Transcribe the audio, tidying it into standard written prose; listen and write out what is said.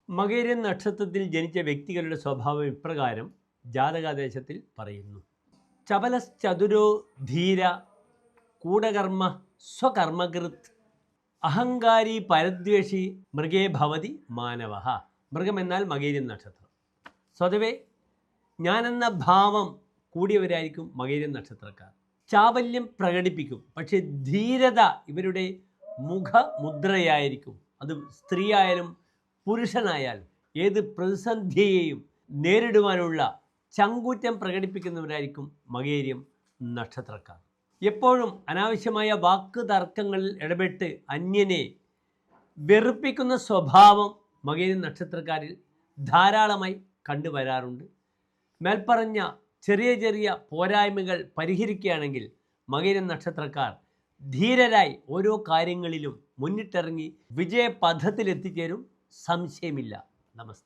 മകയിരം നക്ഷത്രത്തിൽ ജനിച്ച വ്യക്തികളുടെ സ്വഭാവം ഇപ്രകാരം ജാതകാദേശത്തിൽ പറയുന്നു. ചപലശ്ചതുരോ ധീര കൂടകർമ്മ സ്വകർമ്മകൃത് അഹങ്കാരി പരദ്വേഷി മൃഗേ ഭവതി മാനവ. മൃഗം എന്നാൽ മകയിരം നക്ഷത്രം. സ്വതവേ ഞാനെന്ന ഭാവം കൂടിയവരായിരിക്കും മകയിരം നക്ഷത്രക്കാർ. ചാബല്യം പ്രകടിപ്പിക്കും, പക്ഷേ ധീരത ഇവരുടെ മുഖമുദ്രയായിരിക്കും. അത് സ്ത്രീയായാലും പുരുഷനായാലും ഏത് പ്രതിസന്ധിയെയും നേരിടുവാനുള്ള ചങ്കൂറ്റം പ്രകടിപ്പിക്കുന്നവരായിരിക്കും മകയിരം നക്ഷത്രക്കാർ. എപ്പോഴും അനാവശ്യമായ വാക്ക് തർക്കങ്ങളിൽ ഇടപെട്ട് അന്യനെ വെറുപ്പിക്കുന്ന സ്വഭാവം മകയിരം നക്ഷത്രക്കാരിൽ ധാരാളമായി കണ്ടുവരാറുണ്ട്. മേൽപ്പറഞ്ഞ ചെറിയ ചെറിയ പോരായ്മകൾ പരിഹരിക്കുകയാണെങ്കിൽ മകയിരം നക്ഷത്രക്കാർ ധീരരായി ഓരോ കാര്യങ്ങളിലും മുന്നിട്ടിറങ്ങി വിജയപഥത്തിലെത്തിച്ചേരും. സംശയമില്ല. നമസ്തേ.